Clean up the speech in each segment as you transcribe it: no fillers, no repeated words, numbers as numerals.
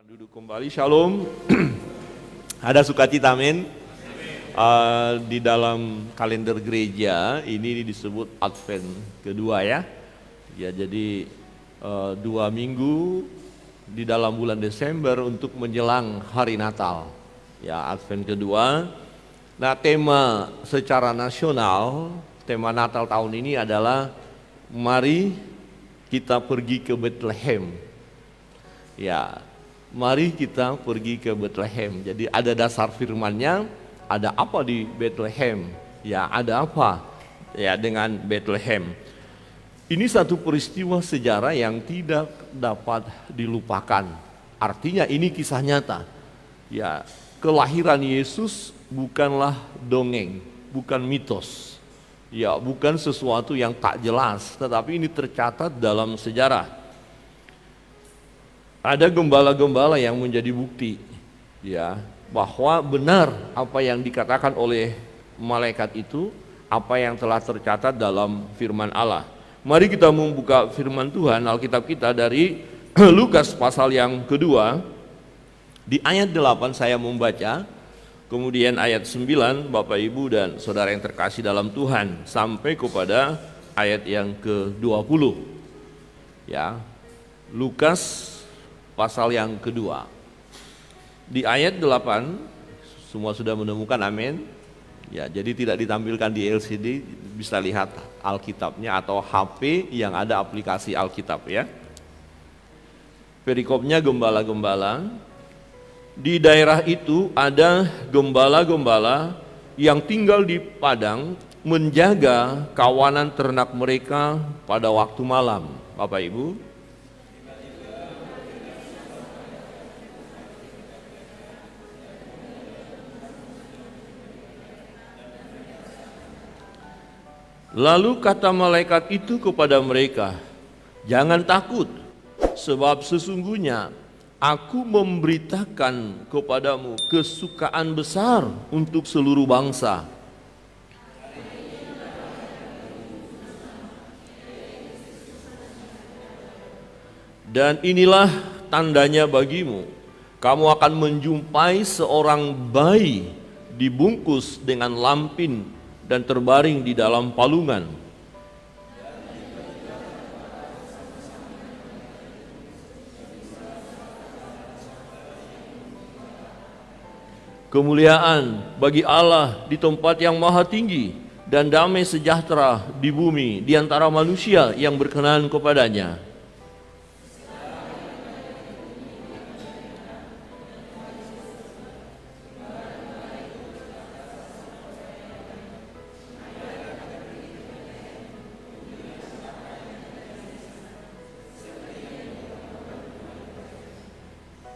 Duduk kembali, Shalom. Ada sukacita, amin. Di dalam kalender gereja ini disebut Advent kedua ya. Ya, jadi 2 minggu di dalam bulan Desember untuk menjelang hari Natal. Ya, Advent kedua. Nah, tema secara nasional, tema Natal tahun ini adalah mari kita pergi ke Bethlehem. Ya, mari kita pergi ke Bethlehem. Jadi ada dasar firman-Nya, ada apa di Bethlehem? Ya, ada apa ya dengan Bethlehem? Ini satu peristiwa sejarah yang tidak dapat dilupakan. Artinya ini kisah nyata. Ya, kelahiran Yesus bukanlah dongeng, bukan mitos. Ya, bukan sesuatu yang tak jelas, tetapi ini tercatat dalam sejarah. Ada gembala-gembala yang menjadi bukti ya bahwa benar apa yang dikatakan oleh malaikat itu, apa yang telah tercatat dalam firman Allah. Mari kita membuka firman Tuhan Alkitab kita dari Lukas pasal yang kedua. Di ayat 8 saya membaca, kemudian ayat 9 Bapak Ibu dan Saudara yang terkasih dalam Tuhan sampai kepada ayat yang ke-20. Ya. Lukas pasal yang kedua. Di ayat 8 semua sudah menemukan, amin. Ya, jadi tidak ditampilkan di LCD, bisa lihat Alkitabnya atau HP yang ada aplikasi Alkitab ya. Perikopnya gembala-gembala. Di daerah itu ada gembala-gembala yang tinggal di padang menjaga kawanan ternak mereka pada waktu malam. Bapak Ibu, lalu kata malaikat itu kepada mereka, "Jangan takut, sebab sesungguhnya aku memberitakan kepadamu kesukaan besar untuk seluruh bangsa. Dan inilah tandanya bagimu, kamu akan menjumpai seorang bayi dibungkus dengan lampin dan terbaring di dalam palungan. Kemuliaan bagi Allah di tempat yang maha tinggi dan damai sejahtera di bumi di antara manusia yang berkenan kepadanya."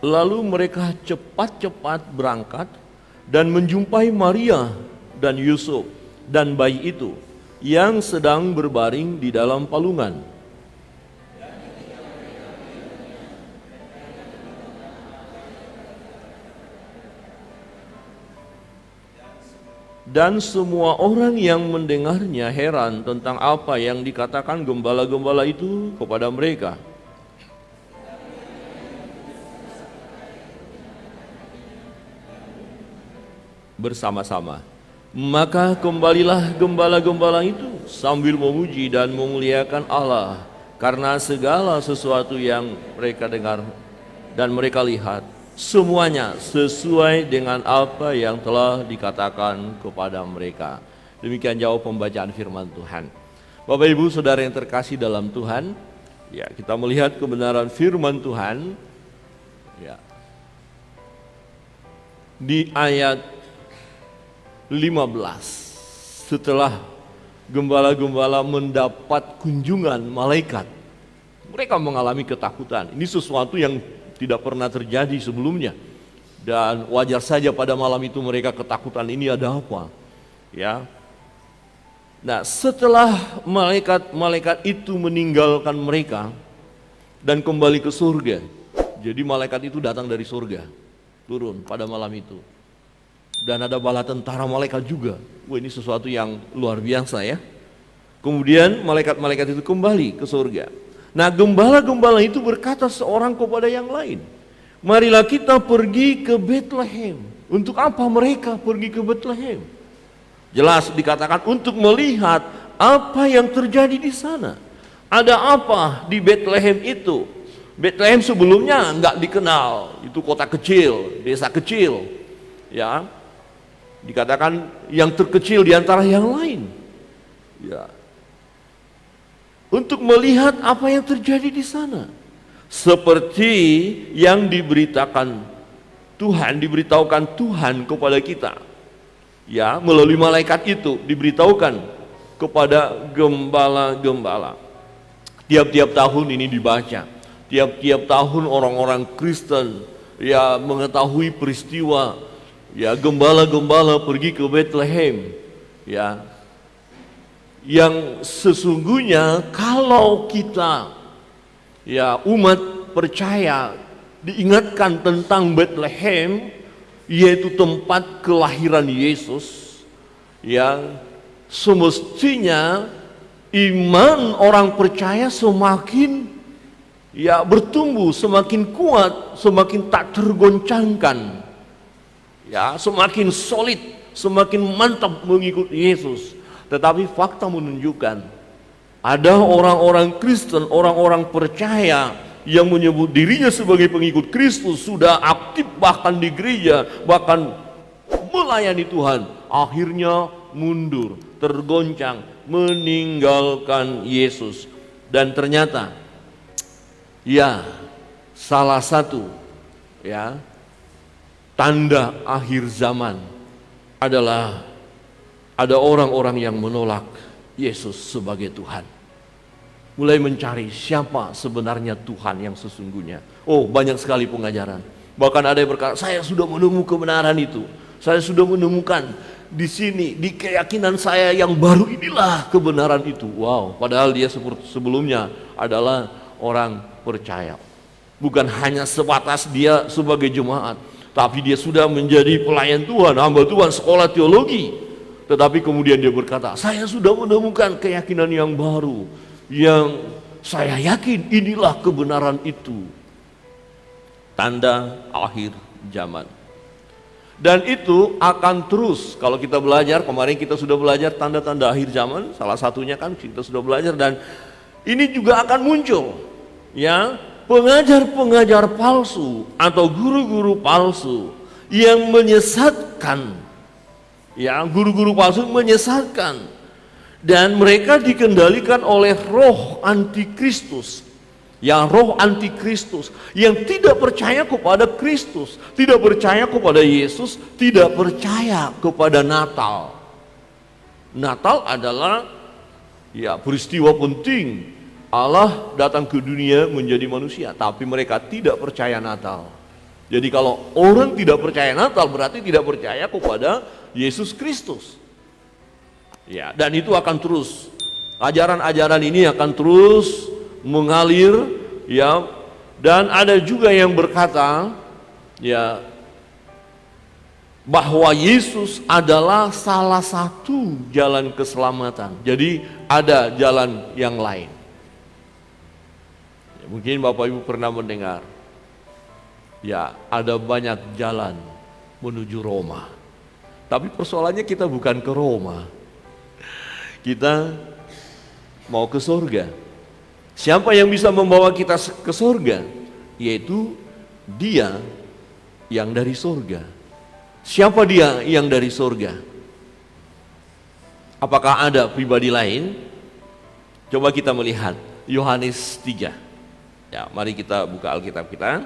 Lalu mereka cepat-cepat berangkat dan menjumpai Maria dan Yusuf dan bayi itu yang sedang berbaring di dalam palungan. Dan semua orang yang mendengarnya heran tentang apa yang dikatakan gembala-gembala itu kepada mereka. Bersama-sama. Maka kembalilah gembala-gembala itu sambil memuji dan memuliakan Allah karena segala sesuatu yang mereka dengar dan mereka lihat, semuanya sesuai dengan apa yang telah dikatakan kepada mereka. Demikian jauh pembacaan firman Tuhan. Bapak Ibu Saudara yang terkasih dalam Tuhan, ya, kita melihat kebenaran firman Tuhan ya. Di ayat 15, setelah gembala-gembala mendapat kunjungan malaikat, mereka mengalami ketakutan. Ini sesuatu yang tidak pernah terjadi sebelumnya, dan wajar saja pada malam itu mereka ketakutan. Ini ada apa ya. Nah, setelah malaikat itu meninggalkan mereka dan kembali ke surga, jadi malaikat itu datang dari surga turun pada malam itu. Dan ada bala tentara malaikat juga. Wah, ini sesuatu yang luar biasa ya. Kemudian malaikat-malaikat itu kembali ke surga. Nah, gembala-gembala itu berkata seorang kepada yang lain, marilah kita pergi ke Bethlehem. Untuk apa mereka pergi ke Bethlehem? Jelas dikatakan untuk melihat apa yang terjadi di sana. Ada apa di Bethlehem itu? Bethlehem sebelumnya nggak dikenal, itu kota kecil, desa kecil, ya. Dikatakan yang terkecil di antara yang lain. Ya. Untuk melihat apa yang terjadi di sana. Seperti yang diberitahukan Tuhan kepada kita. Ya, melalui malaikat itu diberitahukan kepada gembala-gembala. Tiap-tiap tahun ini dibaca. Tiap-tiap tahun orang-orang Kristen ya mengetahui peristiwa ya gembala-gembala pergi ke Bethlehem ya, yang sesungguhnya kalau kita ya umat percaya diingatkan tentang Bethlehem, yaitu tempat kelahiran Yesus, yang semestinya iman orang percaya semakin ya bertumbuh, semakin kuat, semakin tak tergoncangkan, ya semakin solid, semakin mantap mengikuti Yesus. Tetapi fakta menunjukkan ada orang-orang Kristen, orang-orang percaya yang menyebut dirinya sebagai pengikut Kristus, sudah aktif bahkan di gereja, bahkan melayani Tuhan, akhirnya mundur, tergoncang, meninggalkan Yesus. Dan ternyata ya salah satu ya tanda akhir zaman adalah ada orang-orang yang menolak Yesus sebagai Tuhan, mulai mencari siapa sebenarnya Tuhan yang sesungguhnya. Oh, banyak sekali pengajaran. Bahkan ada yang berkata, saya sudah menemukan kebenaran itu. Saya sudah menemukan di sini, di keyakinan saya yang baru inilah kebenaran itu. Wow, padahal dia sebelumnya adalah orang percaya. Bukan hanya sebatas dia sebagai jemaat, tapi dia sudah menjadi pelayan Tuhan, hamba Tuhan, sekolah teologi. Tetapi kemudian dia berkata, saya sudah menemukan keyakinan yang baru, yang saya yakin inilah kebenaran itu. Tanda akhir zaman. Dan itu akan terus, kalau kita belajar, kemarin kita sudah belajar tanda-tanda akhir zaman, salah satunya kan kita sudah belajar, dan ini juga akan muncul, ya, pengajar-pengajar palsu atau guru-guru palsu yang menyesatkan, ya, guru-guru palsu menyesatkan, dan mereka dikendalikan oleh roh antikristus. Ya, roh antikristus yang tidak percaya kepada Kristus, tidak percaya kepada Yesus, tidak percaya kepada Natal. Natal adalah ya peristiwa penting, Allah datang ke dunia menjadi manusia, tapi mereka tidak percaya Natal. Jadi kalau orang tidak percaya Natal berarti tidak percaya kepada Yesus Kristus. Ya, dan itu akan terus, ajaran-ajaran ini akan terus mengalir, ya. Dan ada juga yang berkata, ya, bahwa Yesus adalah salah satu jalan keselamatan. Jadi ada jalan yang lain. Ya, mungkin Bapak Ibu pernah mendengar, ya, ada banyak jalan menuju Roma. Tapi persoalannya kita bukan ke Roma, kita mau ke surga. Siapa yang bisa membawa kita ke surga? Yaitu Dia yang dari surga. Siapa Dia yang dari surga? Apakah ada pribadi lain? Coba kita melihat Yohanes 3. Ya, mari kita buka Alkitab kita.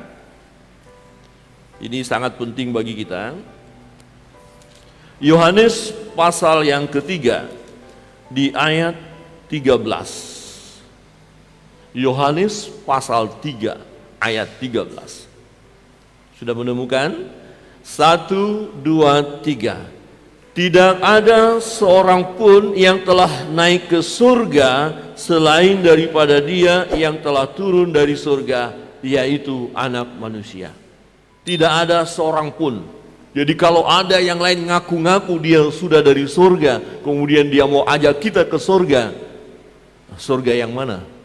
Ini sangat penting bagi kita. Yohanes pasal yang ketiga di ayat 13. Yohanes pasal 3 ayat 13. Sudah menemukan? 1, 2, 3. Tidak ada seorang pun yang telah naik ke surga selain daripada Dia yang telah turun dari surga, yaitu Anak Manusia. Tidak ada seorang pun. Jadi kalau ada yang lain ngaku-ngaku dia sudah dari surga, kemudian dia mau ajak kita ke surga, surga yang mana?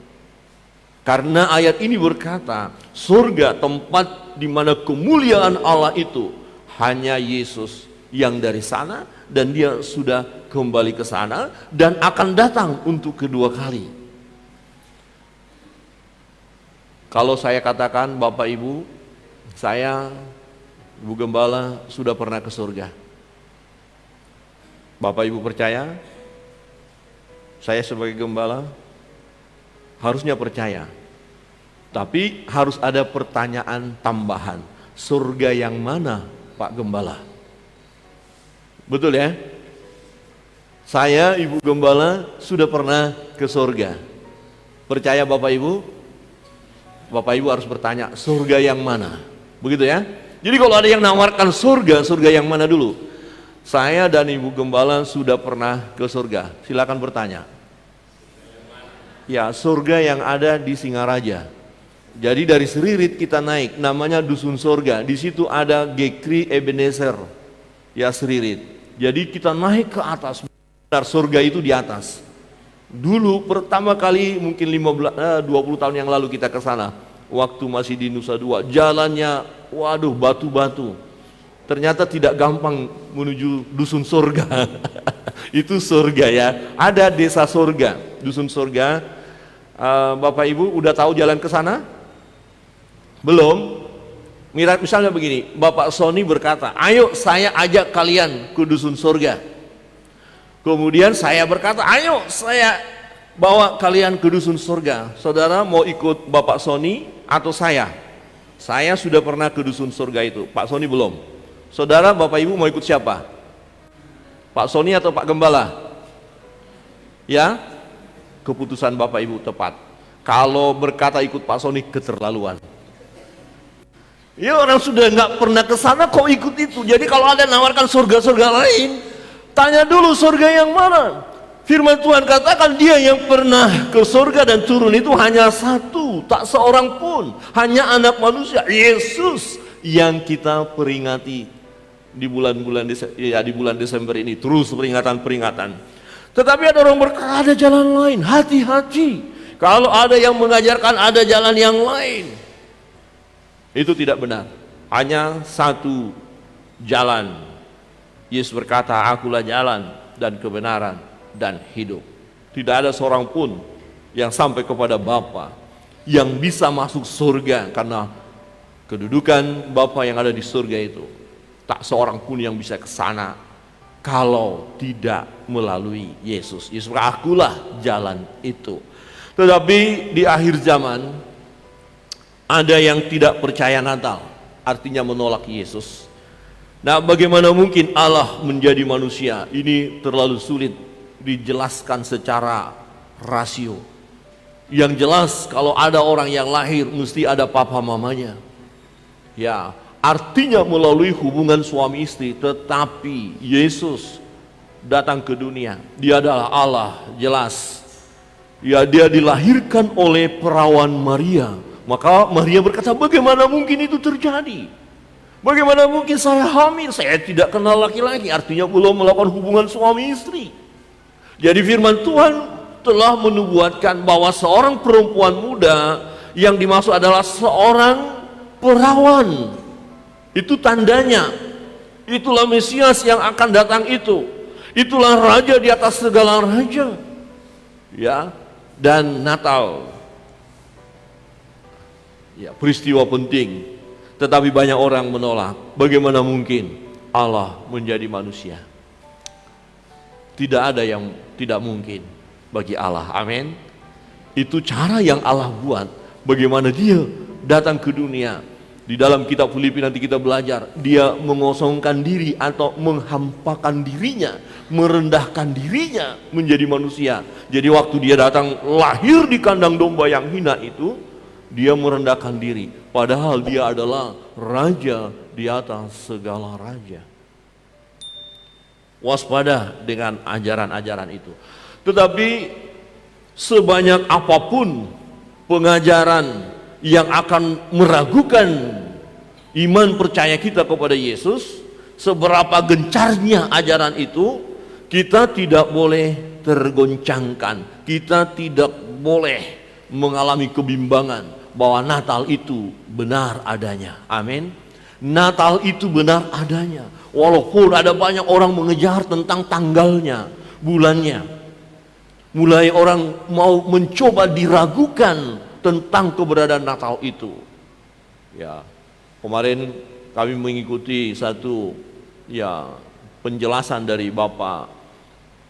Karena ayat ini berkata, surga tempat di mana kemuliaan Allah itu, hanya Yesus yang dari sana, dan dia sudah kembali ke sana dan akan datang untuk kedua kali. Kalau saya katakan, Bapak Ibu, saya, Ibu Gembala, sudah pernah ke surga. Bapak Ibu percaya? Saya sebagai gembala harusnya percaya. Tapi harus ada pertanyaan tambahan. Surga yang mana, Pak Gembala? Betul ya? Saya, Ibu Gembala, sudah pernah ke surga. Percaya Bapak Ibu? Bapak Ibu harus bertanya, surga yang mana? Begitu ya? Jadi kalau ada yang nawarkan surga, surga yang mana dulu? Saya dan Ibu Gembala sudah pernah ke surga. Silakan bertanya. Ya, surga yang ada di Singaraja. Jadi dari Seririt kita naik, namanya Dusun Surga. Di situ ada Gekri Ebenezer, ya Seririt. Jadi kita naik ke atas. Benar, surga itu di atas. Dulu pertama kali mungkin 20 tahun yang lalu kita ke sana. Waktu masih di Nusa Dua, jalannya waduh batu-batu. Ternyata tidak gampang menuju Dusun Surga. Itu surga ya. Ada desa surga, Dusun Surga. Bapak Ibu udah tahu jalan ke sana? Belum? Misalnya begini, Bapak Sony berkata, ayo saya ajak kalian ke Dusun Surga. Kemudian saya berkata, ayo saya bawa kalian ke Dusun Surga. Saudara mau ikut Bapak Sony atau saya? Saya sudah pernah ke Dusun Surga itu, Pak Sony belum. Saudara, Bapak Ibu mau ikut siapa? Pak Sony atau Pak Gembala? Ya, keputusan Bapak Ibu tepat. Kalau berkata ikut Pak Sony, keterlaluan. Ya orang sudah nggak pernah ke sana kok ikut itu. Jadi kalau ada nawarkan surga-surga lain, tanya dulu surga yang mana. Firman Tuhan katakan dia yang pernah ke surga dan turun itu hanya satu, tak seorang pun, hanya anak manusia, Yesus, yang kita peringati di bulan Desember ini, terus peringatan. Tetapi ada orang berkata ada jalan lain. Hati-hati kalau ada yang mengajarkan ada jalan yang lain. Itu tidak benar. Hanya satu jalan. Yesus berkata, akulah jalan dan kebenaran dan hidup. Tidak ada seorang pun yang sampai kepada Bapa yang bisa masuk surga, karena kedudukan Bapa yang ada di surga itu. Tak seorang pun yang bisa ke sana kalau tidak melalui Yesus. Yesus berkata, akulah jalan itu. Tetapi di akhir zaman ada yang tidak percaya Natal, artinya menolak Yesus. Nah, bagaimana mungkin Allah menjadi manusia? Ini terlalu sulit dijelaskan secara rasio. Yang jelas kalau ada orang yang lahir mesti ada papa mamanya. Ya, artinya melalui hubungan suami istri. Tetapi Yesus datang ke dunia, dia adalah Allah, jelas. Ya, dia dilahirkan oleh perawan Maria. Maka Maria berkata, bagaimana mungkin itu terjadi? Bagaimana mungkin saya hamil? Saya tidak kenal laki-laki, artinya belum melakukan hubungan suami istri. Jadi firman Tuhan telah menubuatkan bahwa seorang perempuan muda yang dimaksud adalah seorang perawan. Itu tandanya. Itulah Mesias yang akan datang itu. Itulah raja di atas segala raja. Ya, dan Natal. Ya, peristiwa penting, tetapi banyak orang menolak. Bagaimana mungkin Allah menjadi manusia? Tidak ada yang tidak mungkin bagi Allah. Amin. Itu cara yang Allah buat. Bagaimana dia datang ke dunia. Di dalam kitab Filipi nanti kita belajar, dia mengosongkan diri atau menghampakan dirinya, merendahkan dirinya menjadi manusia. Jadi waktu dia datang lahir di kandang domba yang hina itu, dia merendahkan diri, padahal dia adalah raja di atas segala raja. Waspada dengan ajaran-ajaran itu. Tetapi sebanyak apapun pengajaran yang akan meragukan iman percaya kita kepada Yesus, seberapa gencarnya ajaran itu, kita tidak boleh tergoncangkan, kita tidak boleh mengalami kebimbangan bahwa Natal itu benar adanya. Amin. Natal itu benar adanya. Walaupun ada banyak orang mengejar tentang tanggalnya, bulannya. Mulai orang mau mencoba diragukan tentang keberadaan Natal itu. Ya, kemarin kami mengikuti satu penjelasan dari Bapak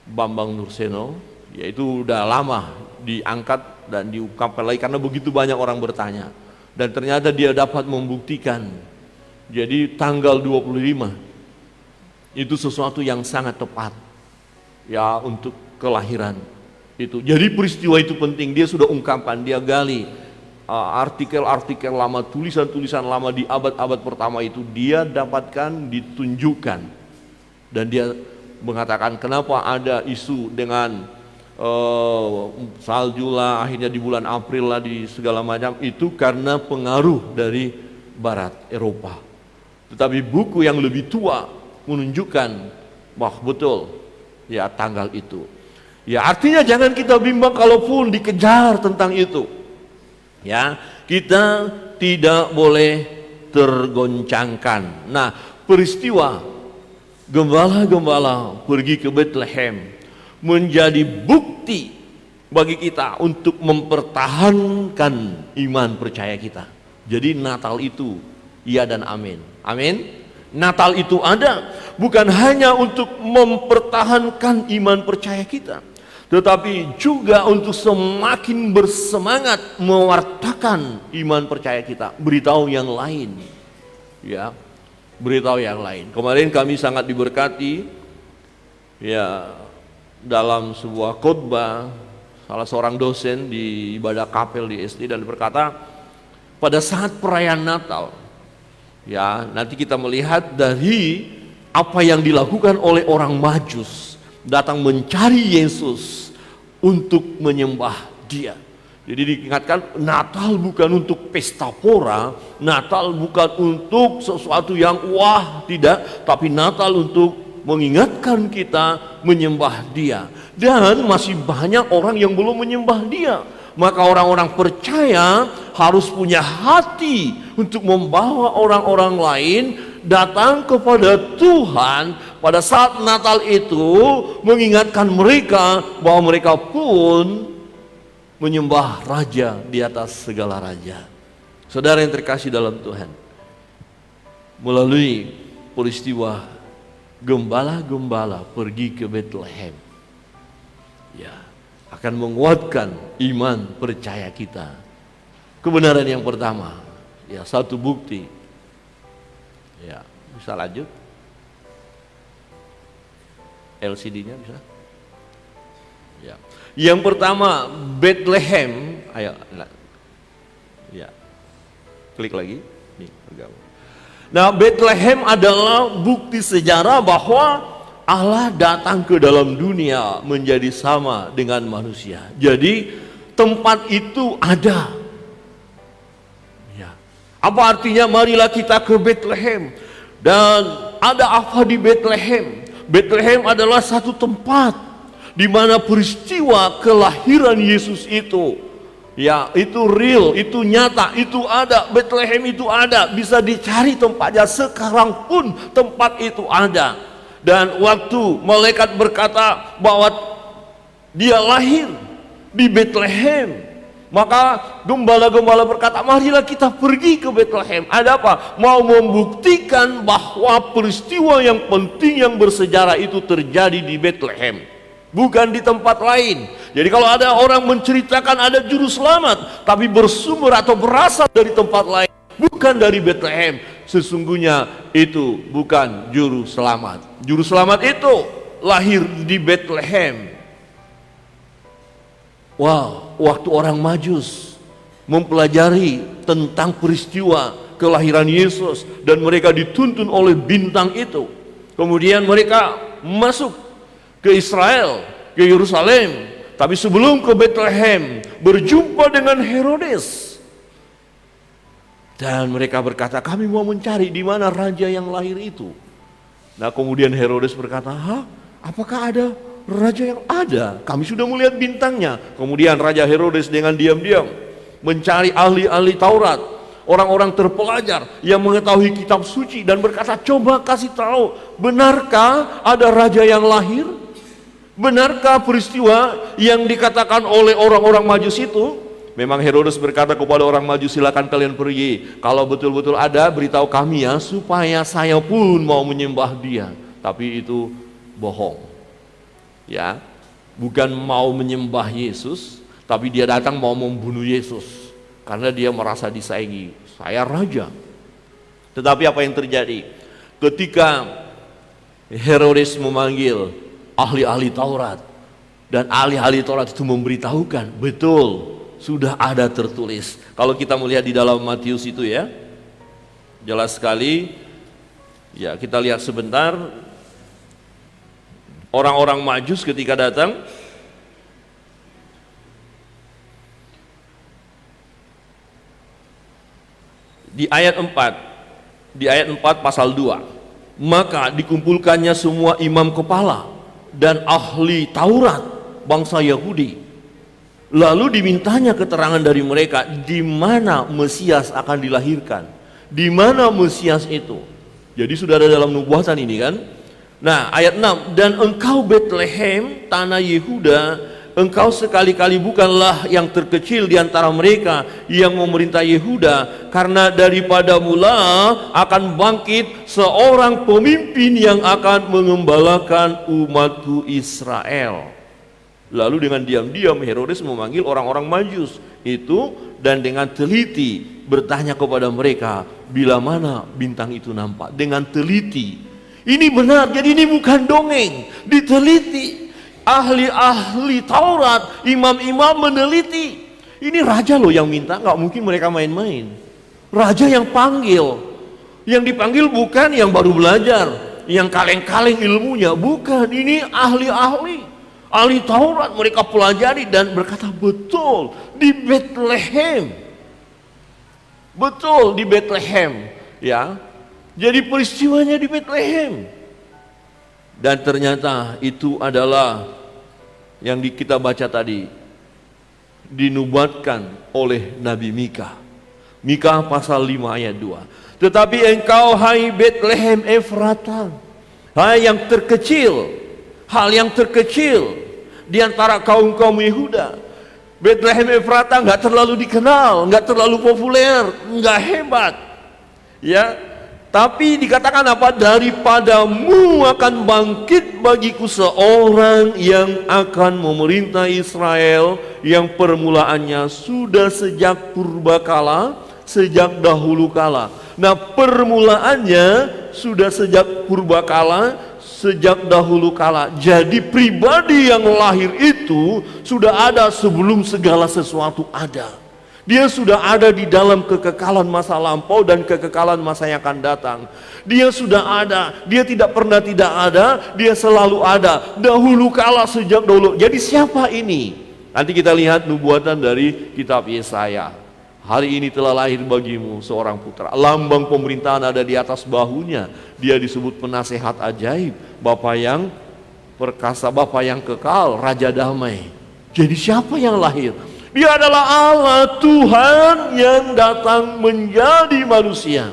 Bambang Nurseno, yaitu udah lama diangkat dan diungkapkan lagi karena begitu banyak orang bertanya. Dan ternyata dia dapat membuktikan. Jadi tanggal 25 itu sesuatu yang sangat tepat ya untuk kelahiran itu. Jadi peristiwa itu penting, dia sudah ungkapkan, dia gali artikel-artikel lama, tulisan-tulisan lama di abad-abad pertama itu dia dapatkan, ditunjukkan. Dan dia mengatakan kenapa ada isu dengan salju lah, akhirnya di bulan April lah, di segala macam, itu karena pengaruh dari Barat Eropa. Tetapi buku yang lebih tua menunjukkan bahwa betul ya tanggal itu. Ya artinya jangan kita bimbang kalaupun dikejar tentang itu. Ya, kita tidak boleh tergoncangkan. Nah, peristiwa gembala-gembala pergi ke Bethlehem menjadi bukti bagi kita untuk mempertahankan iman percaya kita. Jadi Natal itu iya dan amin. Amin. Natal itu ada bukan hanya untuk mempertahankan iman percaya kita, tetapi juga untuk semakin bersemangat mewartakan iman percaya kita, beritahu yang lain. Ya, beritahu yang lain. Kemarin kami sangat diberkati ya dalam sebuah khotbah salah seorang dosen di ibadah kapel di SD, dan berkata pada saat perayaan Natal ya nanti kita melihat dari apa yang dilakukan oleh orang Majus datang mencari Yesus untuk menyembah Dia. Jadi diingatkan Natal bukan untuk pesta pora, Natal bukan untuk sesuatu yang wah, tidak, tapi Natal untuk mengingatkan kita menyembah Dia. Dan masih banyak orang yang belum menyembah Dia. Maka orang-orang percaya harus punya hati untuk membawa orang-orang lain datang kepada Tuhan pada saat Natal itu, mengingatkan mereka bahwa mereka pun menyembah Raja di atas segala raja. Saudara yang terkasih dalam Tuhan, melalui peristiwa gembala-gembala pergi ke Bethlehem ya akan menguatkan iman percaya kita. Kebenaran yang pertama ya, satu bukti ya, bisa lanjut LCD-nya bisa ya. Yang pertama Bethlehem, ayo ya klik lagi nih. Nah, Bethlehem adalah bukti sejarah bahwa Allah datang ke dalam dunia menjadi sama dengan manusia. Jadi tempat itu ada. Ya. Apa artinya marilah kita ke Bethlehem? Dan ada apa di Bethlehem? Bethlehem adalah satu tempat di mana peristiwa kelahiran Yesus itu ya itu real, itu nyata, itu ada. Bethlehem itu ada, bisa dicari tempatnya. Sekarang pun tempat itu ada. Dan waktu malaikat berkata bahwa Dia lahir di Bethlehem, maka gembala-gembala berkata, marilah kita pergi ke Bethlehem. Ada apa? Mau membuktikan bahwa peristiwa yang penting yang bersejarah itu terjadi di Bethlehem, bukan di tempat lain. Jadi kalau ada orang menceritakan ada juru selamat, tapi bersumber atau berasal dari tempat lain, bukan dari Bethlehem, sesungguhnya itu bukan juru selamat. Juru selamat itu lahir di Bethlehem. Wow, waktu orang Majus mempelajari tentang peristiwa kelahiran Yesus dan mereka dituntun oleh bintang itu, kemudian mereka masuk ke Israel, ke Yerusalem, tapi sebelum ke Bethlehem berjumpa dengan Herodes. Dan mereka berkata, kami mau mencari di mana raja yang lahir itu. Nah kemudian Herodes berkata, apakah ada raja yang ada. Kami sudah melihat bintangnya. Kemudian Raja Herodes dengan diam-diam mencari ahli-ahli Taurat, orang-orang terpelajar yang mengetahui kitab suci dan berkata, coba kasih tahu, benarkah ada raja yang lahir? Benarkah peristiwa yang dikatakan oleh orang-orang Majus itu? Memang Herodes berkata kepada orang Majus, silakan kalian pergi. Kalau betul-betul ada, beritahu kami ya, supaya saya pun mau menyembah dia. Tapi itu bohong. Ya, bukan mau menyembah Yesus, tapi dia datang mau membunuh Yesus karena dia merasa disaingi, saya raja. Tetapi apa yang terjadi ketika Herodes memanggil ahli-ahli Taurat dan ahli-ahli Taurat itu memberitahukan, betul sudah ada tertulis. Kalau kita melihat di dalam Matius itu ya, jelas sekali. Ya, kita lihat sebentar. Orang-orang Majus ketika datang, di ayat 4 pasal 2, maka dikumpulkannya semua imam kepala dan ahli Taurat bangsa Yahudi, lalu dimintanya keterangan dari mereka di mana Mesias akan dilahirkan, di mana Mesias itu. Jadi sudah ada dalam nubuatan ini kan. Nah, ayat 6, dan engkau Betlehem, tanah Yehuda, engkau sekali-kali bukanlah yang terkecil di antara mereka yang memerintah Yehuda, karena daripada mula akan bangkit seorang pemimpin yang akan mengembalakan umatku Israel. Lalu dengan diam-diam Herodes memanggil orang-orang Majus itu dan dengan teliti bertanya kepada mereka, bila mana bintang itu nampak. Dengan teliti. Ini benar, jadi ini bukan dongeng, diteliti. Ahli-ahli Taurat, imam-imam meneliti. Ini raja loh yang minta, nggak mungkin mereka main-main. Raja yang panggil, yang dipanggil bukan yang baru belajar, yang kaleng-kaleng ilmunya, bukan. Ini ahli-ahli, ahli Taurat, mereka pelajari dan berkata, betul di Bethlehem, betul di Bethlehem, ya. Jadi peristiwanya di Bethlehem. Dan ternyata itu adalah yang kita baca tadi, dinubuatkan oleh Nabi Mika. Mika pasal 5 ayat 2. Tetapi engkau hai Bethlehem Efrata, hai yang terkecil, hal yang terkecil di antara kaum-kaum Yehuda. Bethlehem Efrata nggak terlalu dikenal, nggak terlalu populer, nggak hebat. Ya, tapi dikatakan apa? Daripadamu akan bangkit bagiku seorang yang akan memerintah Israel, yang permulaannya sudah sejak purbakala, sejak dahulu kala. Nah, permulaannya sudah sejak purbakala, sejak dahulu kala. Jadi pribadi yang lahir itu sudah ada sebelum segala sesuatu ada. Dia sudah ada di dalam kekekalan masa lampau dan kekekalan masa yang akan datang. Dia sudah ada, dia tidak pernah tidak ada, dia selalu ada. Dahulu kala, sejak dahulu. Jadi siapa ini? Nanti kita lihat nubuatan dari kitab Yesaya. Hari ini telah lahir bagimu seorang putra. Lambang pemerintahan ada di atas bahunya. Dia disebut penasehat ajaib, Bapa yang perkasa, Bapa yang kekal, Raja damai. Jadi siapa yang lahir? Dia adalah Allah Tuhan yang datang menjadi manusia.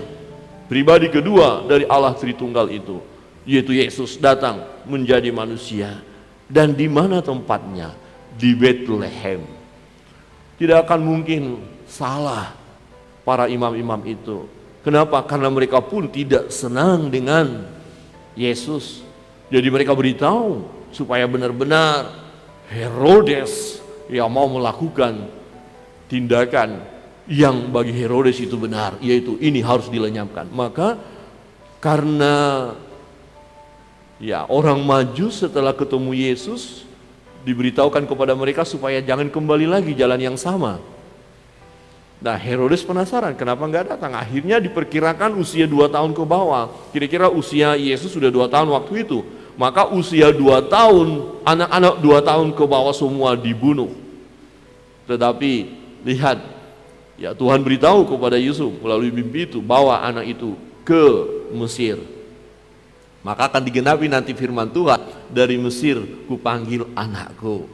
Pribadi kedua dari Allah Tritunggal itu, yaitu Yesus datang menjadi manusia. Dan di mana tempatnya? Di Bethlehem. Tidak akan mungkin salah para imam-imam itu. Kenapa? Karena mereka pun tidak senang dengan Yesus. Jadi mereka beritahu supaya benar-benar Herodes yang mau melakukan tindakan yang bagi Herodes itu benar, yaitu ini harus dilenyapkan. Maka karena ya orang Majus setelah ketemu Yesus diberitahukan kepada mereka supaya jangan kembali lagi jalan yang sama. Nah, Herodes penasaran kenapa nggak datang. Akhirnya diperkirakan usia 2 tahun ke bawah. Kira-kira usia Yesus sudah 2 tahun waktu itu. Maka usia 2 tahun, anak-anak 2 tahun ke bawah semua dibunuh. Tetapi lihat, ya Tuhan beritahu kepada Yusuf melalui mimpi itu, bawa anak itu ke Mesir. Maka akan digenapi nanti firman Tuhan dari Mesir kupanggil anakku.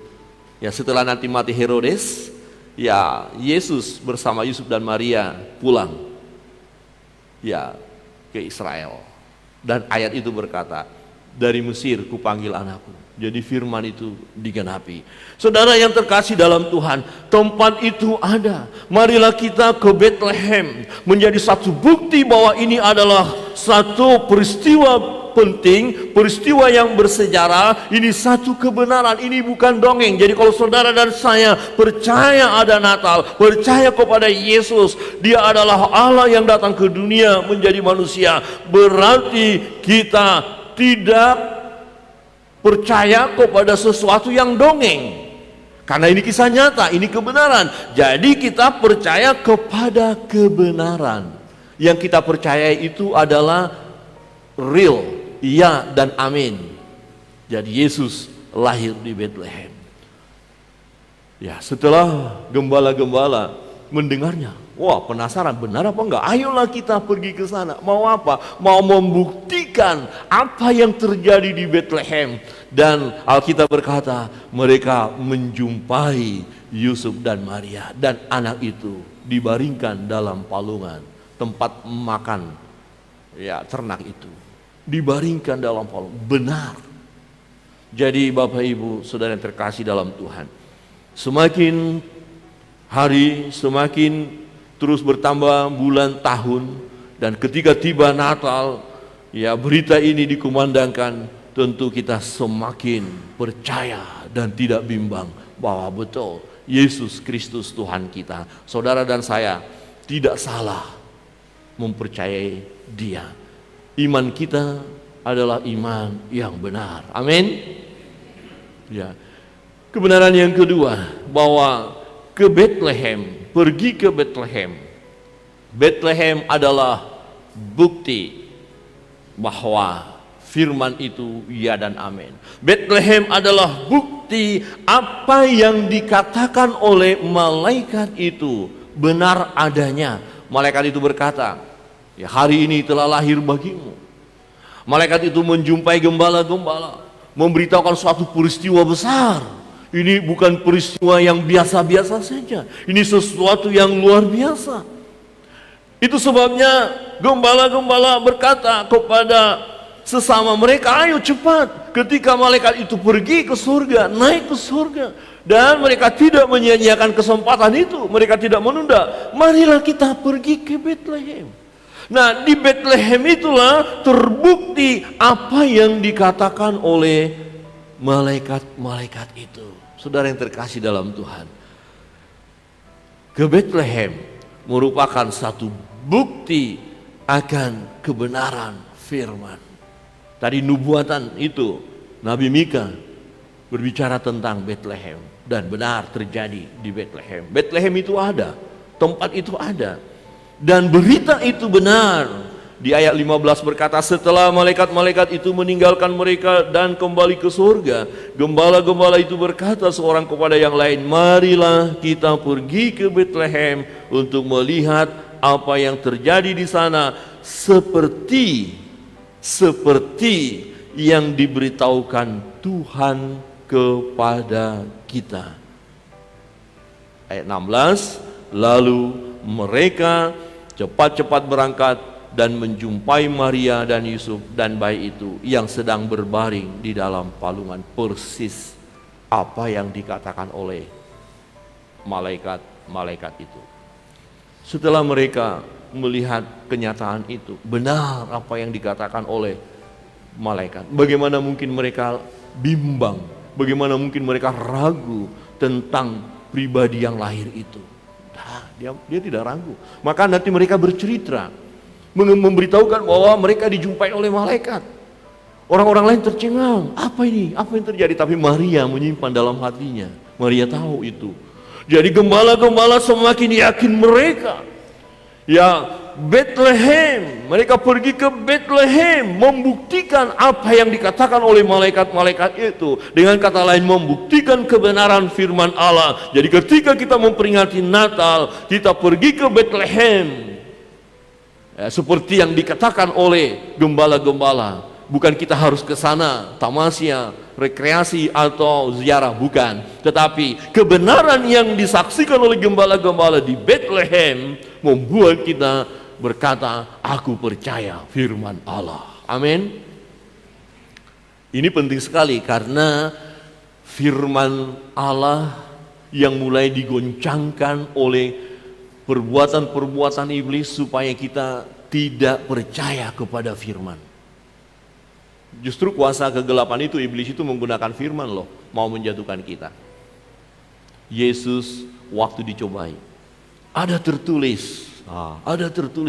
Ya, setelah nanti mati Herodes, ya Yesus bersama Yusuf dan Maria pulang ya ke Israel. Dan ayat itu berkata, dari Mesir kupanggil anakku. Jadi firman itu digenapi. Saudara yang terkasih dalam Tuhan, tempat itu ada. Marilah kita ke Bethlehem, menjadi satu bukti bahwa ini adalah satu peristiwa penting, peristiwa yang bersejarah. Ini satu kebenaran, ini bukan dongeng. Jadi kalau saudara dan saya percaya ada Natal, percaya kepada Yesus, Dia adalah Allah yang datang ke dunia menjadi manusia, berarti kita tidak percaya kepada sesuatu yang dongeng, karena ini kisah nyata, ini kebenaran. Jadi kita percaya kepada kebenaran. Yang kita percaya itu adalah real, iya dan amin. Jadi Yesus lahir di Bethlehem. Ya, setelah gembala-gembala mendengarnya, wah, penasaran, benar apa enggak? Ayolah kita pergi ke sana. Mau apa? Mau membuktikan apa yang terjadi di Bethlehem. Dan Alkitab berkata, mereka menjumpai Yusuf dan Maria, dan anak itu dibaringkan dalam palungan tempat makan ya ternak itu. Dibaringkan dalam palungan. Benar. Jadi Bapak Ibu, saudara yang terkasih dalam Tuhan, semakin hari semakin terus bertambah bulan tahun, dan ketika tiba Natal, ya berita ini dikumandangkan, tentu kita semakin percaya dan tidak bimbang bahwa betul Yesus Kristus Tuhan kita. Saudara dan saya tidak salah mempercayai Dia. Iman kita adalah iman yang benar. Amin. Ya. Kebenaran yang kedua, bahwa ke Bethlehem, pergi ke Bethlehem. Bethlehem adalah bukti bahwa firman itu ya dan amin. Bethlehem adalah bukti apa yang dikatakan oleh malaikat itu benar adanya. Malaikat itu berkata, ya hari ini telah lahir bagimu. Malaikat itu menjumpai gembala-gembala, memberitahukan suatu peristiwa besar. Ini bukan peristiwa yang biasa-biasa saja. Ini sesuatu yang luar biasa. Itu sebabnya gembala-gembala berkata kepada sesama mereka, ayo cepat. Ketika malaikat itu pergi ke surga, naik ke surga, dan mereka tidak menyia-nyiakan kesempatan itu, mereka tidak menunda. Marilah kita pergi ke Bethlehem. Nah, di Bethlehem itulah terbukti apa yang dikatakan oleh malaikat-malaikat itu. Saudara yang terkasih dalam Tuhan, ke Bethlehem merupakan satu bukti akan kebenaran firman. Tadi nubuatan itu, Nabi Mika berbicara tentang Bethlehem, dan benar terjadi di Bethlehem. Bethlehem itu ada, tempat itu ada, dan berita itu benar. Di ayat 15 berkata, setelah malaikat-malaikat itu meninggalkan mereka dan kembali ke surga, gembala-gembala itu berkata seorang kepada yang lain, marilah kita pergi ke Bethlehem untuk melihat apa yang terjadi di sana, seperti yang diberitahukan Tuhan kepada kita. Ayat 16, lalu mereka cepat-cepat berangkat dan menjumpai Maria dan Yusuf dan bayi itu yang sedang berbaring di dalam palungan. Persis apa yang dikatakan oleh malaikat-malaikat itu. Setelah mereka melihat kenyataan itu, benar apa yang dikatakan oleh malaikat. Bagaimana mungkin mereka bimbang, bagaimana mungkin mereka ragu tentang pribadi yang lahir itu. Nah, dia tidak ragu. Maka nanti mereka bercerita, memberitahukan bahwa mereka dijumpai oleh malaikat. Orang-orang lain tercengang, apa ini? Apa yang terjadi? Tapi Maria menyimpan dalam hatinya. Maria tahu itu. Jadi gembala-gembala semakin yakin mereka. Ya, Bethlehem, mereka pergi ke Bethlehem membuktikan apa yang dikatakan oleh malaikat-malaikat itu. Dengan kata lain, membuktikan kebenaran firman Allah. Jadi ketika kita memperingati Natal, kita pergi ke Bethlehem, ya, seperti yang dikatakan oleh gembala-gembala, Bukan kita harus ke sana, tamasya, rekreasi atau ziarah, bukan. Tetapi kebenaran yang disaksikan oleh gembala-gembala di Bethlehem membuat kita berkata, aku percaya firman Allah. Amin. Ini penting sekali karena firman Allah yang mulai digoncangkan oleh perbuatan-perbuatan iblis supaya kita tidak percaya kepada firman. Justru kuasa kegelapan itu, iblis itu menggunakan firman loh, mau menjatuhkan kita. Yesus waktu dicobai, ada tertulis,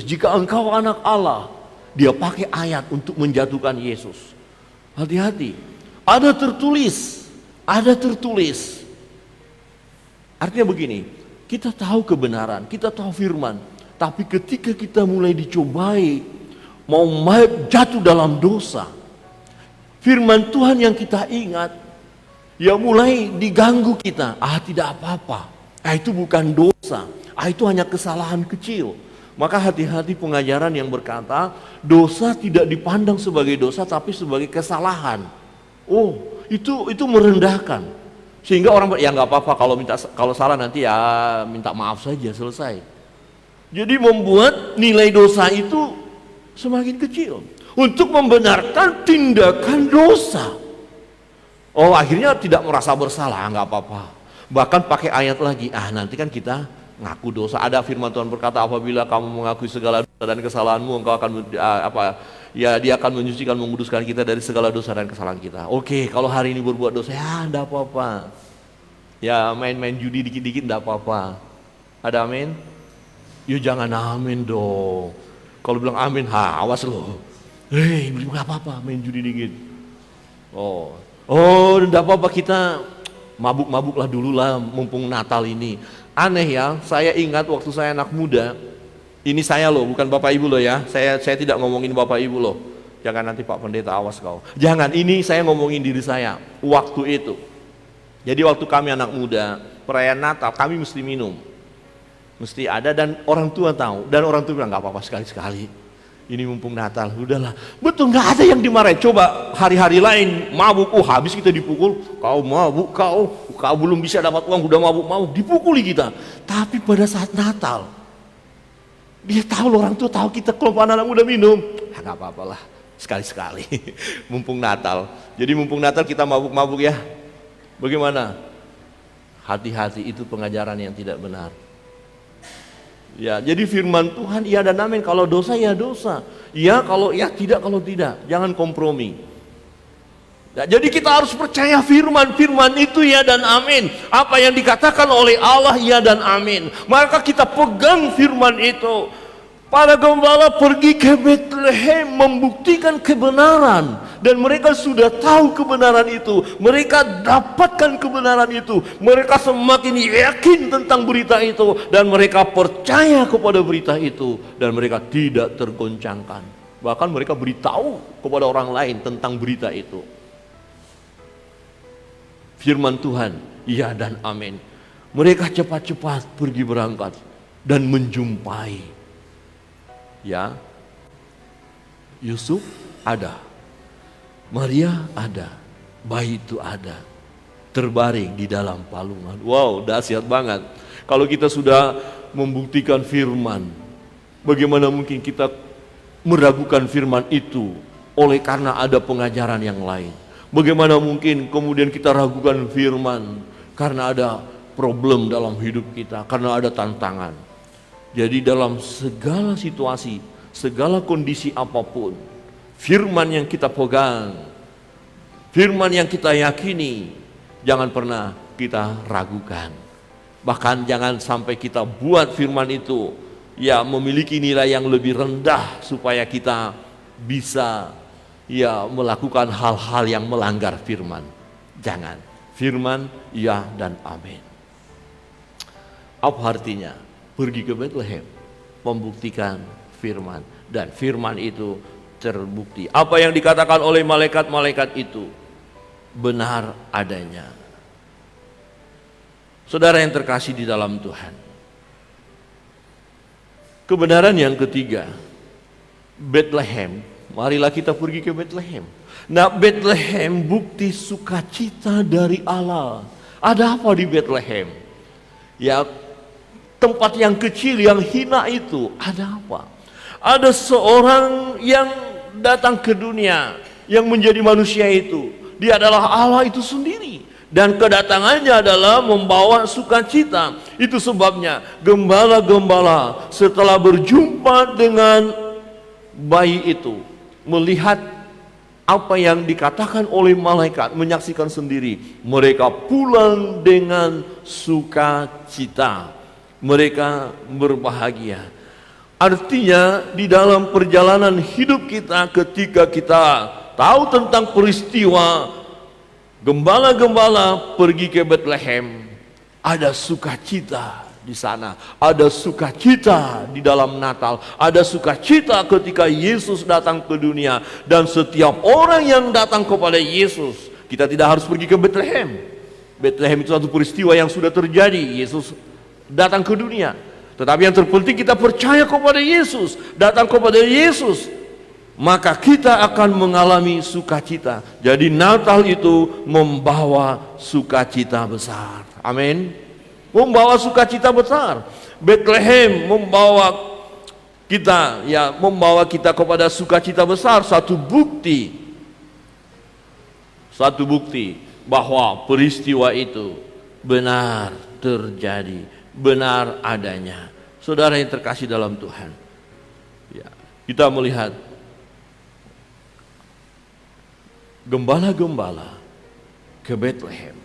jika engkau anak Allah. Dia pakai ayat untuk menjatuhkan Yesus. Hati-hati, ada tertulis. Artinya begini, kita tahu kebenaran, kita tahu firman, tapi ketika kita mulai dicobai, mau jatuh dalam dosa, firman Tuhan yang kita ingat, ya mulai diganggu kita. Tidak apa-apa, itu bukan dosa, itu hanya kesalahan kecil. Maka hati-hati pengajaran yang berkata, dosa tidak dipandang sebagai dosa, tapi sebagai kesalahan. Itu merendahkan. Sehingga orang, ya nggak apa-apa, kalau salah nanti ya minta maaf saja, selesai. Jadi membuat nilai dosa itu semakin kecil. Untuk membenarkan tindakan dosa. Akhirnya tidak merasa bersalah, nggak apa-apa. Bahkan pakai ayat lagi, nanti kan kita ngaku dosa. Ada firman Tuhan berkata, apabila kamu mengakui segala dosa dan kesalahanmu, engkau akan dia akan menyucikan, menguduskan kita dari segala dosa dan kesalahan kita. Oke, kalau hari ini berbuat dosa, ya enggak apa-apa. Ya main-main judi dikit-dikit enggak apa-apa. Ada amin? Ya jangan amin dong. Kalau bilang amin, awas loh. Nggak apa-apa, main judi dikit. Nggak apa-apa, kita mabuk-mabuklah dulu lah, mumpung Natal ini. Aneh ya, saya ingat waktu saya anak muda, ini saya loh, bukan Bapak Ibu loh ya. Saya tidak ngomongin Bapak Ibu loh. Jangan nanti Pak Pendeta, awas kau. Jangan, ini saya ngomongin diri saya waktu itu. Jadi waktu kami anak muda, perayaan Natal kami mesti minum. Mesti ada, dan orang tua tahu, dan orang tua bilang nggak apa-apa, sekali-sekali. Ini mumpung Natal, udahlah. Betul, nggak ada yang dimarahin. Coba hari-hari lain mabuk, habis kita dipukul. Kau mabuk, kau belum bisa dapat uang, udah mabuk, dipukuli kita. Tapi pada saat Natal, dia tahu, orang tua tahu kita kelompok anak muda minum. Nggak apa-apalah, sekali-sekali. Mumpung Natal. Jadi mumpung Natal kita mabuk-mabuk ya. Bagaimana? Hati-hati, itu pengajaran yang tidak benar. Ya, jadi firman Tuhan iya dan amin. Kalau dosa ya dosa. Ya kalau ya tidak, kalau tidak. Jangan kompromi. Ya, jadi kita harus percaya firman itu ya dan amin. Apa yang dikatakan oleh Allah ya dan amin. Maka kita pegang firman itu. Para gembala pergi ke Bethlehem membuktikan kebenaran, dan mereka sudah tahu kebenaran itu. Mereka dapatkan kebenaran itu. Mereka semakin yakin tentang berita itu, dan mereka percaya kepada berita itu, dan mereka tidak tergoncangkan. Bahkan mereka beritahu kepada orang lain tentang berita itu. Firman Tuhan, ya dan amin. Mereka cepat-cepat pergi berangkat dan menjumpai. Ya, Yusuf ada, Maria ada, bayi itu ada, terbaring di dalam palungan. Wow, dahsyat banget. Kalau kita sudah membuktikan firman, bagaimana mungkin kita meragukan firman itu oleh karena ada pengajaran yang lain? Bagaimana mungkin kemudian kita ragukan firman karena ada problem dalam hidup kita, karena ada tantangan? Jadi dalam segala situasi, segala kondisi apapun, firman yang kita pegang, firman yang kita yakini, jangan pernah kita ragukan. Bahkan jangan sampai kita buat firman itu ya memiliki nilai yang lebih rendah supaya kita bisa ya melakukan hal-hal yang melanggar firman. Jangan. Firman ya dan amin. Apa artinya? Pergi ke Bethlehem, membuktikan firman, dan firman itu terbukti. Apa yang dikatakan oleh malaikat-malaikat itu benar adanya. Saudara yang terkasih di dalam Tuhan, kebenaran yang ketiga, Bethlehem Marilah kita pergi ke Bethlehem. Nah, Bethlehem bukti sukacita dari Allah. Ada apa di Bethlehem? Ya, tempat yang kecil, yang hina itu, ada apa? Ada seorang yang datang ke dunia, yang menjadi manusia itu. Dia adalah Allah itu sendiri. Dan kedatangannya adalah membawa sukacita. Itu sebabnya gembala-gembala setelah berjumpa dengan bayi itu, melihat apa yang dikatakan oleh malaikat, menyaksikan sendiri, mereka pulang dengan sukacita. Mereka berbahagia. Artinya di dalam perjalanan hidup kita, ketika kita tahu tentang peristiwa gembala-gembala pergi ke Bethlehem, ada sukacita di sana, ada sukacita di dalam Natal, ada sukacita ketika Yesus datang ke dunia. Dan setiap orang yang datang kepada Yesus, kita tidak harus pergi ke Bethlehem. Bethlehem itu satu peristiwa yang sudah terjadi, Yesus datang ke dunia. Tetapi yang terpenting kita percaya kepada Yesus, datang kepada Yesus, maka kita akan mengalami sukacita. Jadi Natal itu membawa sukacita besar. Amin. Membawa sukacita besar. Bethlehem membawa kita kepada sukacita besar. Satu bukti bahwa peristiwa itu benar terjadi, benar adanya. Saudara yang terkasih dalam Tuhan, ya, kita melihat gembala-gembala ke Bethlehem.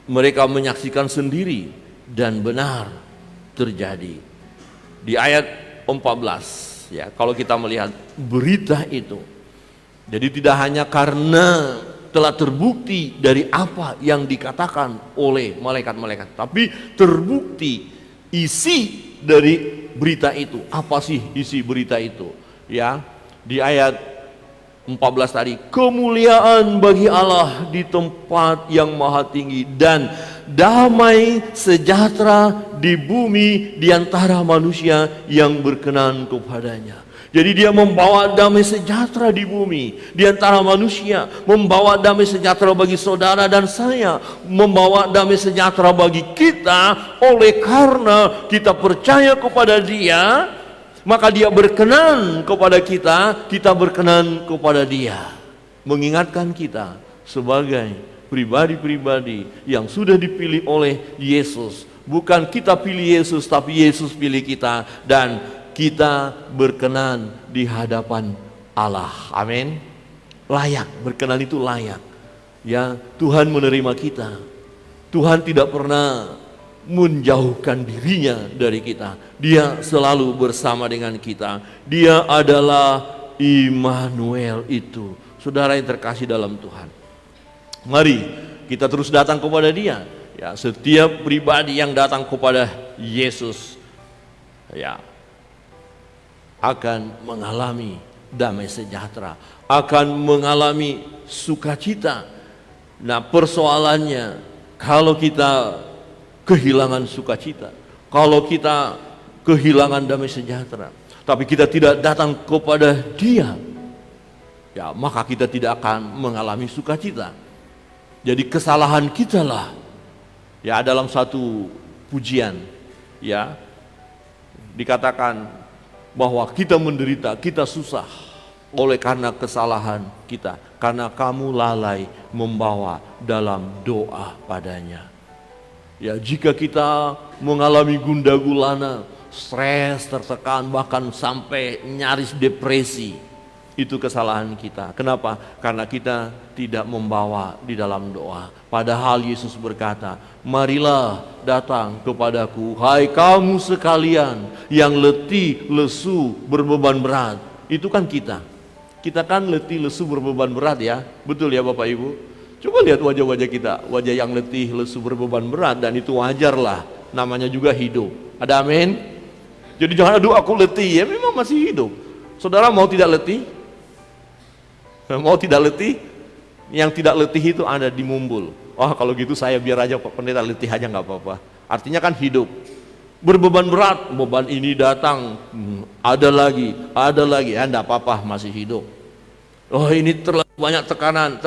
Mereka menyaksikan sendiri dan benar terjadi. Di ayat 14, ya, kalau kita melihat berita itu, jadi tidak hanya karena telah terbukti dari apa yang dikatakan oleh malaikat-malaikat, tapi terbukti isi dari berita itu. Apa sih isi berita itu? Ya, di ayat 14 tadi, kemuliaan bagi Allah di tempat yang maha tinggi dan damai sejahtera di bumi di antara manusia yang berkenan kepadanya. Jadi dia membawa damai sejahtera di bumi di antara manusia, membawa damai sejahtera bagi saudara dan saya, membawa damai sejahtera bagi kita. Oleh karena kita percaya kepada Dia, maka Dia berkenan kepada kita, kita berkenan kepada Dia. Mengingatkan kita sebagai pribadi-pribadi yang sudah dipilih oleh Yesus. Bukan kita pilih Yesus, tapi Yesus pilih kita, dan kita berkenan di hadapan Allah. Amin. Layak, berkenan itu layak. Ya, Tuhan menerima kita. Tuhan tidak pernah menjauhkan dirinya dari kita. Dia selalu bersama dengan kita. Dia adalah Immanuel itu. Saudara yang terkasih dalam Tuhan, mari kita terus datang kepada Dia. Ya, setiap pribadi yang datang kepada Yesus, ya, akan mengalami damai sejahtera, akan mengalami sukacita. Nah, persoalannya, kalau kita kehilangan sukacita, kalau kita kehilangan damai sejahtera, tapi kita tidak datang kepada Dia, ya, maka kita tidak akan mengalami sukacita. Jadi kesalahan kita lah, ya, dalam satu pujian, ya, dikatakan bahwa kita menderita, kita susah oleh karena kesalahan kita, karena kamu lalai membawa dalam doa padanya. Ya, jika kita mengalami gundah gulana, stres, tertekan, bahkan sampai nyaris depresi, itu kesalahan kita. Kenapa? Karena kita tidak membawa di dalam doa. Padahal Yesus berkata, marilah datang kepadaku, hai kamu sekalian yang letih, lesu, berbeban berat. Itu kan kita. Kita kan letih, lesu, berbeban berat, ya. Betul ya Bapak Ibu? Coba lihat wajah-wajah kita, wajah yang letih, lesu, berbeban berat, dan itu wajar lah. Namanya juga hidup. Ada amin? Jadi jangan, aduh aku letih, ya memang masih hidup. Saudara mau tidak letih? Mau tidak letih? Yang tidak letih itu ada di Mumbul. Oh, kalau gitu saya biar aja Pak Pendeta letih aja nggak apa-apa. Artinya kan hidup. Berbeban berat, beban ini datang, ada lagi, ya enggak apa-apa, masih hidup. Oh ini terlalu banyak tekanan.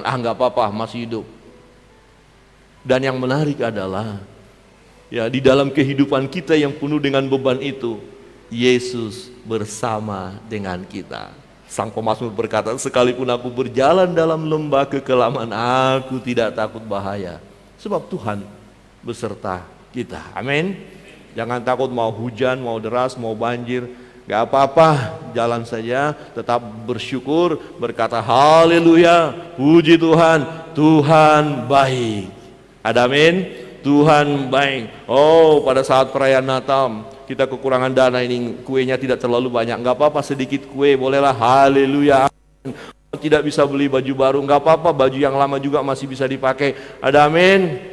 Ah nggak apa-apa, masih hidup. Dan yang menarik adalah, ya di dalam kehidupan kita yang penuh dengan beban itu, Yesus bersama dengan kita. Sang pemazmur berkata, sekalipun aku berjalan dalam lembah kekelaman, aku tidak takut bahaya. Sebab Tuhan beserta kita. Amin. Jangan takut mau hujan, mau deras, mau banjir. Gak apa-apa, jalan saja, tetap bersyukur, berkata haleluya, puji Tuhan, Tuhan baik. Ada amin? Tuhan baik. Oh, pada saat perayaan Natal, kita kekurangan dana ini, kuenya tidak terlalu banyak. Gak apa-apa, sedikit kue, bolehlah, haleluya. Tidak bisa beli baju baru, gak apa-apa, baju yang lama juga masih bisa dipakai. Ada amin?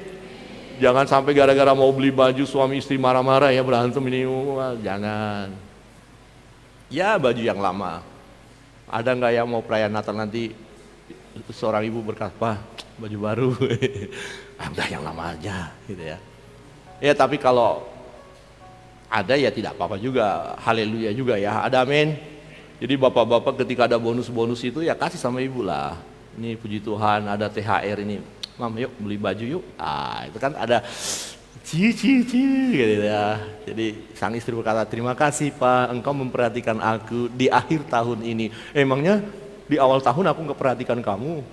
Jangan sampai gara-gara mau beli baju suami istri marah-marah ya, berantem ini, jangan. Ya baju yang lama. Ada nggak yang mau perayaan Natal nanti seorang ibu berkata, "Pak, baju baru." Udah yang lama aja gitu ya. Ya tapi kalau ada ya tidak apa-apa juga. Haleluya juga ya. Ada amin. Jadi bapak-bapak ketika ada bonus-bonus itu ya kasih sama ibu lah. Ini puji Tuhan ada THR ini. Mam yuk beli baju yuk. Ah itu kan ada cici gitu ya. Jadi sang istri berkata, terima kasih Pak, engkau memperhatikan aku di akhir tahun ini. Emangnya di awal tahun aku nggak perhatikan kamu?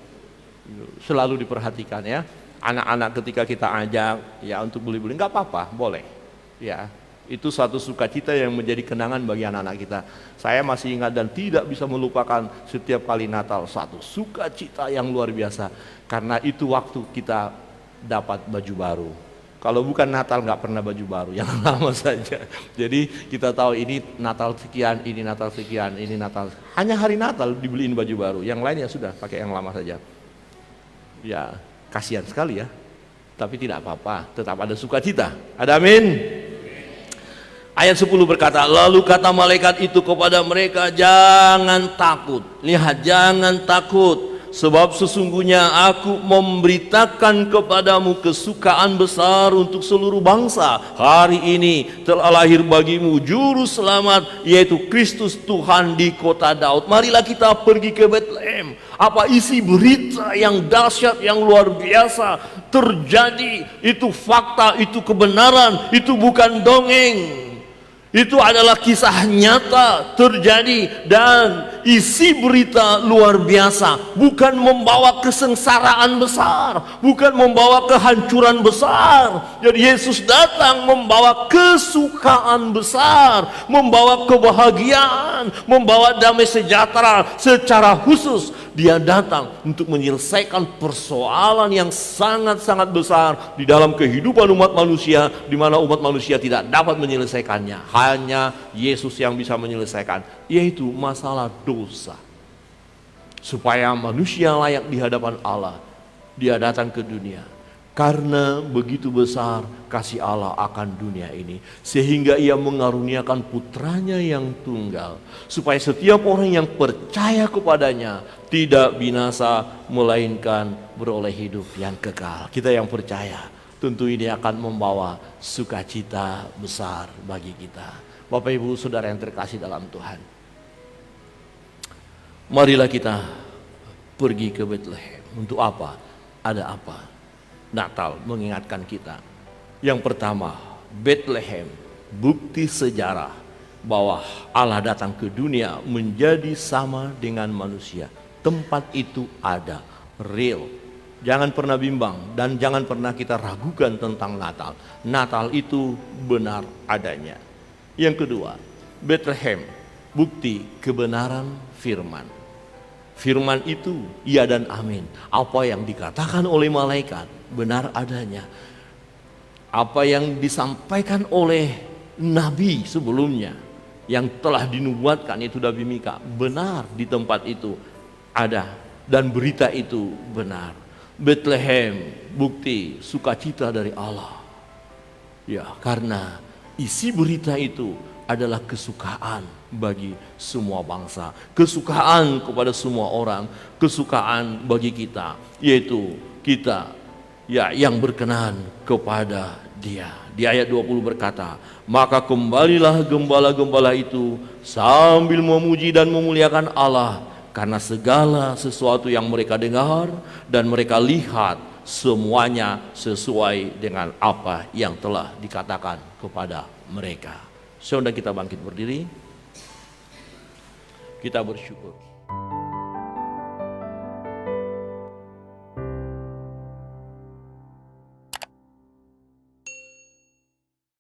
Selalu diperhatikan ya. Anak-anak ketika kita ajak ya untuk beli-beli nggak apa-apa, boleh. Ya, itu suatu sukacita yang menjadi kenangan bagi anak-anak kita. Saya masih ingat dan tidak bisa melupakan setiap kali Natal satu sukacita yang luar biasa. Karena itu waktu kita dapat baju baru. Kalau bukan Natal nggak pernah baju baru, yang lama saja. Jadi kita tahu ini Natal sekian, ini Natal sekian, ini Natal. Hanya hari Natal dibeliin baju baru, yang lain ya sudah pakai yang lama saja. Ya kasihan sekali ya, tapi tidak apa-apa, tetap ada sukacita. Ada amin. Ayat 10 berkata, lalu kata malaikat itu kepada mereka, jangan takut. Lihat, jangan takut. Sebab sesungguhnya aku memberitakan kepadamu kesukaan besar untuk seluruh bangsa. Hari ini telah lahir bagimu juru selamat, yaitu Kristus Tuhan di kota Daud. Marilah kita pergi ke Bethlehem. Apa isi berita yang dahsyat, yang luar biasa terjadi. Itu fakta, itu kebenaran, itu bukan dongeng. Itu adalah kisah nyata terjadi dan isi berita luar biasa. Bukan membawa kesengsaraan besar, bukan membawa kehancuran besar. Jadi Yesus datang membawa kesukaan besar, membawa kebahagiaan, membawa damai sejahtera. Secara khusus Dia datang untuk menyelesaikan persoalan yang sangat-sangat besar di dalam kehidupan umat manusia, di mana umat manusia tidak dapat menyelesaikannya. Hanya Yesus yang bisa menyelesaikan, yaitu masalah dosa. Supaya manusia layak di hadapan Allah, Dia datang ke dunia. Karena begitu besar kasih Allah akan dunia ini, sehingga Ia mengaruniakan putranya yang tunggal, supaya setiap orang yang percaya kepadanya tidak binasa, melainkan beroleh hidup yang kekal. Kita yang percaya, tentu ini akan membawa sukacita besar bagi kita. Bapak Ibu Saudara yang terkasih dalam Tuhan, marilah kita pergi ke Bethlehem. Untuk apa? Ada apa? Natal mengingatkan kita. Yang pertama, Bethlehem, bukti sejarah bahwa Allah datang ke dunia menjadi sama dengan manusia. Tempat itu ada, real. Jangan pernah bimbang dan jangan pernah kita ragukan tentang Natal. Natal itu benar adanya. Yang kedua, Bethlehem, bukti kebenaran firman. Firman itu iya dan amin. Apa yang dikatakan oleh malaikat benar adanya. Apa yang disampaikan oleh nabi sebelumnya yang telah dinubuatkan, itu Nabi Mika, benar di tempat itu ada, dan berita itu benar. Bethlehem, bukti sukacita dari Allah. Ya, karena isi berita itu adalah kesukaan bagi semua bangsa, kesukaan kepada semua orang, kesukaan bagi kita, yaitu kita ya yang berkenan kepada Dia. Di ayat 20 berkata, maka kembalilah gembala-gembala itu sambil memuji dan memuliakan Allah, karena segala sesuatu yang mereka dengar dan mereka lihat semuanya sesuai dengan apa yang telah dikatakan kepada mereka. Saudara, kita bangkit berdiri, kita bersyukur.